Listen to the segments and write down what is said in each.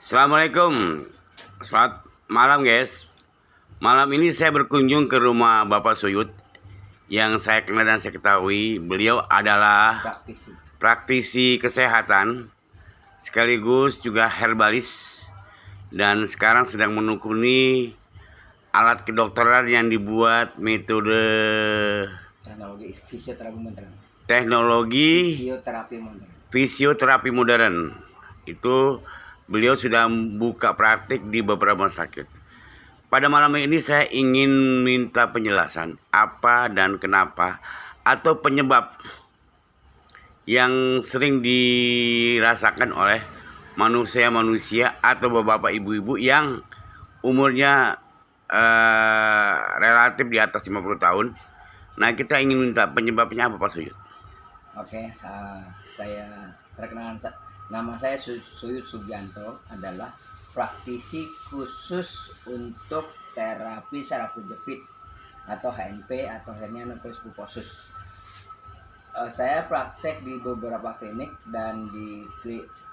Assalamualaikum. Selamat malam guys. Malam ini saya berkunjung ke rumah Bapak Suyut yang saya kenal dan saya ketahui beliau adalah praktisi kesehatan sekaligus juga herbalis dan sekarang sedang menekuni alat kedokteran yang dibuat metode teknologi fisioterapi modern. Itu beliau sudah buka praktik di beberapa rumah sakit. Pada malam ini saya ingin minta penjelasan apa dan kenapa atau penyebab yang sering dirasakan oleh manusia-manusia atau bapak ibu-ibu yang umurnya relatif di atas 50 tahun. Nah, kita ingin minta penyebabnya apa, Pak Suyut? Oke, saya perkenalkan, nama saya Suyut Sugianto, adalah praktisi khusus untuk terapi saraf kejepit atau HNP atau hernia nupleus pulposus. Saya praktek di beberapa klinik dan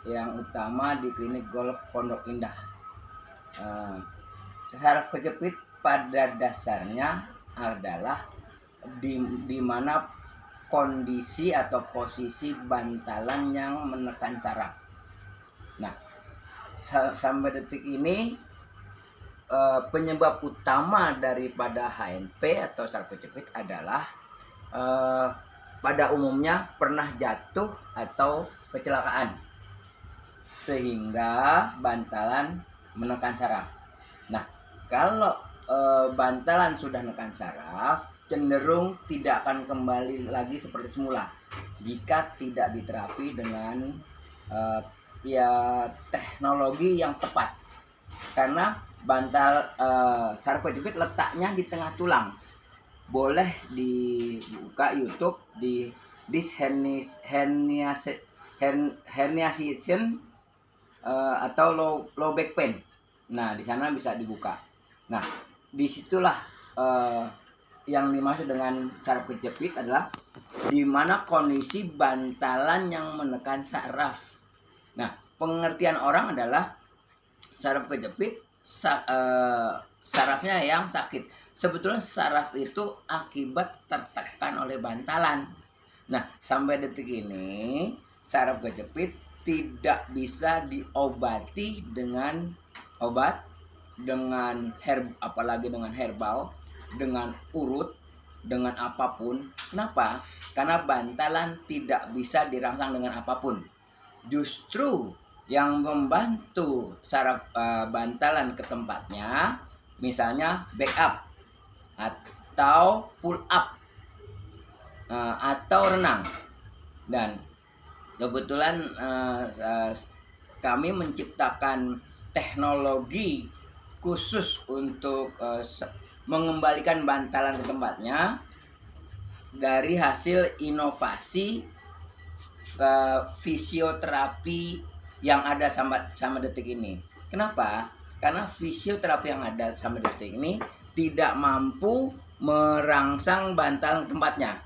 yang utama di klinik Golf Pondok Indah. Saraf kejepit pada dasarnya adalah di mana kondisi atau posisi bantalan yang menekan saraf. Nah, sampai detik ini penyebab utama daripada HNP atau saraf kejepit adalah pada umumnya pernah jatuh atau kecelakaan sehingga bantalan menekan saraf. Nah, kalau bantalan sudah menekan saraf, cenderung tidak akan kembali lagi seperti semula jika tidak diterapi dengan teknologi yang tepat. Karena saraf kejepit letaknya di tengah tulang. Boleh dibuka YouTube di herniation atau low back pain. Nah, di sana bisa dibuka. Nah, disitulah yang dimaksud dengan saraf kejepit adalah di mana kondisi bantalan yang menekan saraf. Nah, pengertian orang adalah saraf kejepit sarafnya yang sakit. Sebetulnya saraf itu akibat tertekan oleh bantalan. Nah, sampai detik ini saraf kejepit tidak bisa diobati dengan obat, apalagi dengan herbal, dengan urut, dengan apapun. Kenapa? Karena bantalan tidak bisa dirangsang dengan apapun. Justru yang membantu saraf bantalan ke tempatnya, misalnya back up atau pull up atau renang. Dan kebetulan kami menciptakan teknologi khusus untuk mengembalikan bantalan ke tempatnya dari hasil inovasi fisioterapi yang ada sama detik ini. Kenapa? Karena fisioterapi yang ada sama detik ini tidak mampu merangsang bantalan ke tempatnya.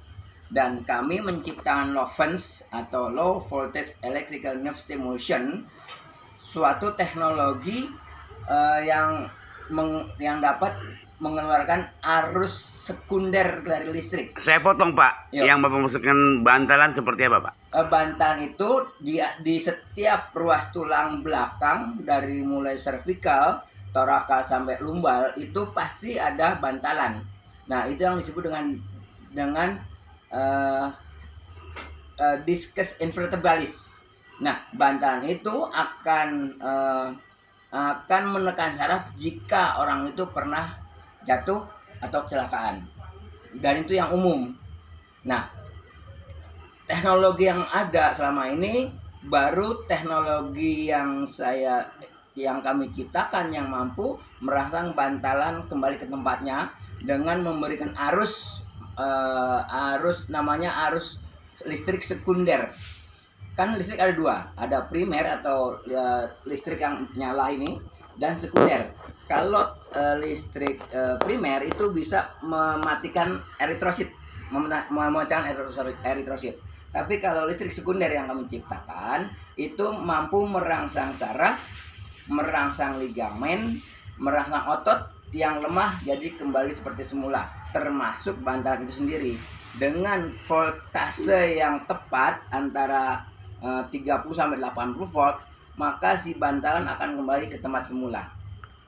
Dan kami menciptakan LOVENS atau Low Voltage Electrical Nerve Stimulation, suatu teknologi yang dapat mengeluarkan arus sekunder dari listrik. Saya potong, Pak. Yo. Yang Bapak maksudkan bantalan seperti apa, Pak? Bantalan itu di setiap ruas tulang belakang dari mulai servikal, toraka sampai lumbal itu pasti ada bantalan. Nah, itu yang disebut dengan discus invertebralis. Nah, bantalan itu akan menekan saraf jika orang itu pernah jatuh atau kecelakaan, dan itu yang umum. Nah, teknologi yang ada selama ini baru teknologi yang kami ciptakan yang mampu merangsang bantalan kembali ke tempatnya dengan memberikan arus listrik sekunder. Kan listrik ada dua, ada primer atau listrik yang nyala ini, dan sekunder. Kalau listrik primer itu bisa mematikan eritrosit, memecahkan eritrosit. Tapi kalau listrik sekunder yang kami ciptakan itu mampu merangsang saraf merangsang ligamen, merangsang otot yang lemah jadi kembali seperti semula, termasuk bantalan itu sendiri. Dengan voltase yang tepat antara 30 sampai 80 volt, maka si bantalan akan kembali ke tempat semula.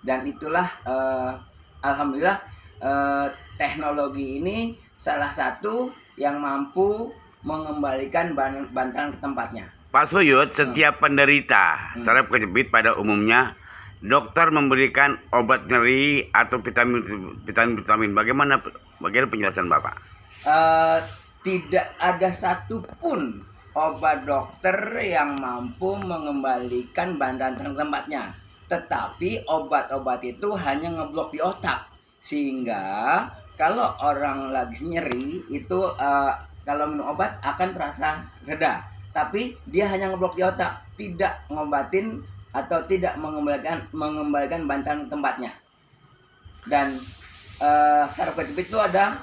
Dan itulah alhamdulillah teknologi ini salah satu yang mampu mengembalikan bantalan ke tempatnya. Pak Suyut, setiap penderita saraf kejepit pada umumnya dokter memberikan obat nyeri atau vitamin. Bagaimana penjelasan Bapak? Tidak ada satupun obat dokter yang mampu mengembalikan bantalan ke tempatnya. Tetapi obat-obat itu hanya ngeblok di otak, sehingga kalau orang lagi nyeri itu kalau minum obat akan terasa reda. Tapi dia hanya ngeblok di otak, tidak ngobatin atau tidak mengembalikan bantalan ke tempatnya. Dan saraf kejepit itu ada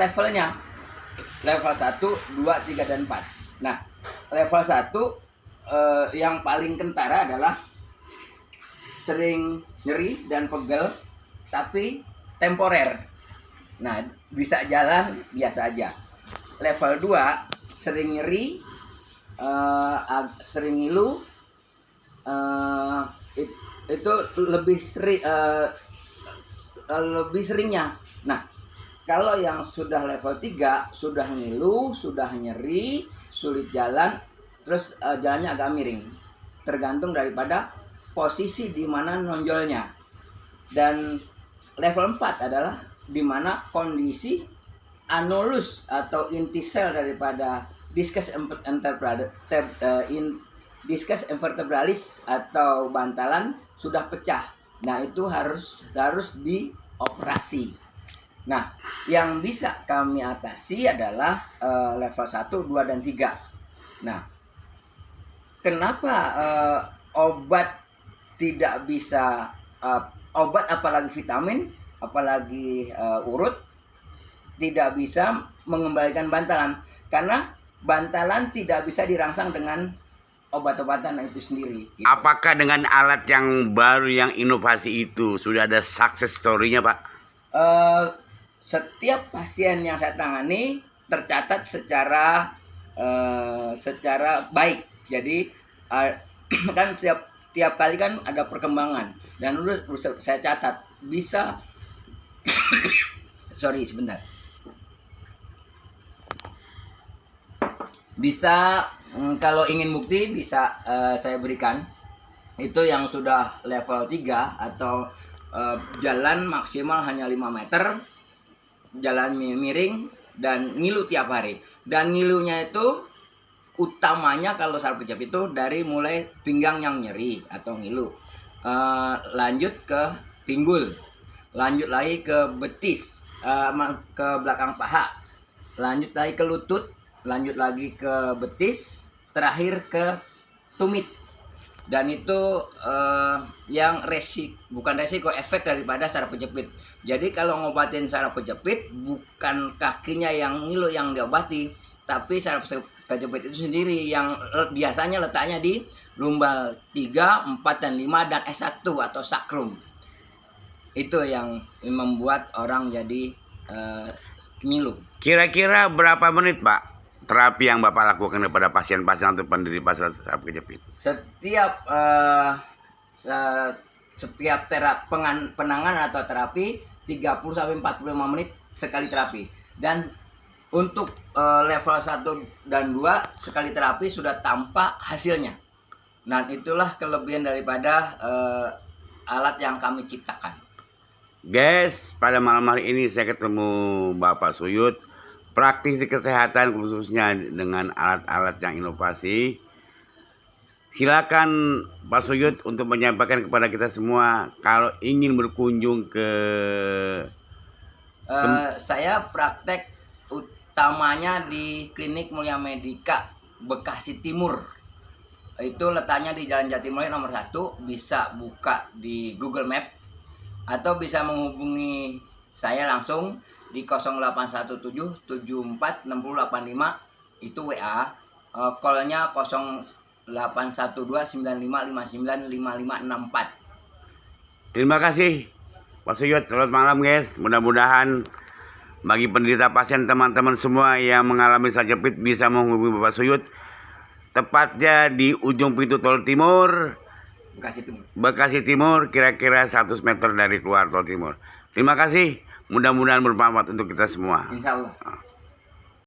levelnya. Level 1, 2, 3, dan 4. Nah, level 1 yang paling kentara adalah sering nyeri dan pegel tapi temporer. Nah, bisa jalan biasa aja. Level 2 sering nyeri, sering ngilu, itu lebih seringnya. Nah, kalau yang sudah level 3 sudah ngilu, sudah nyeri, sulit jalan, terus jalannya agak miring, tergantung daripada posisi di mana nonjolnya. Dan level 4 adalah di mana kondisi anulus atau inti sel daripada diskus vertebralis atau bantalan sudah pecah. Nah, itu harus dioperasi. Nah, yang bisa kami atasi adalah level 1, 2, dan 3. Nah, kenapa obat tidak bisa, obat apalagi vitamin, apalagi urut, tidak bisa mengembalikan bantalan? Karena bantalan tidak bisa dirangsang dengan obat-obatan itu sendiri. Gitu. Apakah dengan alat yang baru, yang inovasi itu, sudah ada success story-nya, Pak? Setiap pasien yang saya tangani tercatat secara baik. Jadi kan tiap kali kan ada perkembangan, dan udah saya catat bisa sorry sebentar, bisa kalau ingin bukti bisa saya berikan. Itu yang sudah level 3 atau jalan maksimal hanya 5 meter, jalan miring, dan ngilu tiap hari. Dan ngilunya itu utamanya kalau saraf kejepit itu dari mulai pinggang yang nyeri atau ngilu, lanjut ke pinggul, lanjut lagi ke betis, ke belakang paha, lanjut lagi ke lutut, lanjut lagi ke betis, terakhir ke tumit. Dan itu yang bukan resiko, efek daripada saraf kejepit. Jadi kalau ngobatin saraf kejepit, bukan kakinya yang ngilu yang diobati, tapi saraf kejepit itu sendiri yang biasanya letaknya di lumbal 3, 4, dan 5, dan S1 atau sakrum. Itu yang membuat orang jadi ngilu. Kira-kira berapa menit, Pak, terapi yang Bapak lakukan kepada pasien-pasien atau penderita saraf kejepit? Setiap penanganan atau terapi 30 sampai 45 menit sekali terapi. Dan untuk level 1 dan 2 sekali terapi sudah tampak hasilnya. Nah, itulah kelebihan daripada alat yang kami ciptakan. Guys, pada malam hari ini saya ketemu Bapak Suyut, praktisi kesehatan khususnya dengan alat-alat yang inovasi. Silakan Pak Suyut untuk menyampaikan kepada kita semua kalau ingin berkunjung ke saya praktek utamanya di Klinik Mulia Medika Bekasi Timur. Itu letaknya di Jalan Jatimulya nomor 1. Bisa buka di Google Map atau bisa menghubungi saya langsung di 0817 74 60 85. Itu WA. Call-nya 08 81295595564. Terima kasih Pak Suyut. Selamat malam guys. Mudah-mudahan bagi penderita pasien teman-teman semua yang mengalami sal jepit bisa menghubungi Bapak Suyut. Tepatnya di ujung pintu tol timur, Bekasi Timur, kira-kira 100 meter dari keluar tol timur. Terima kasih. Mudah-mudahan bermanfaat untuk kita semua. Insya Allah.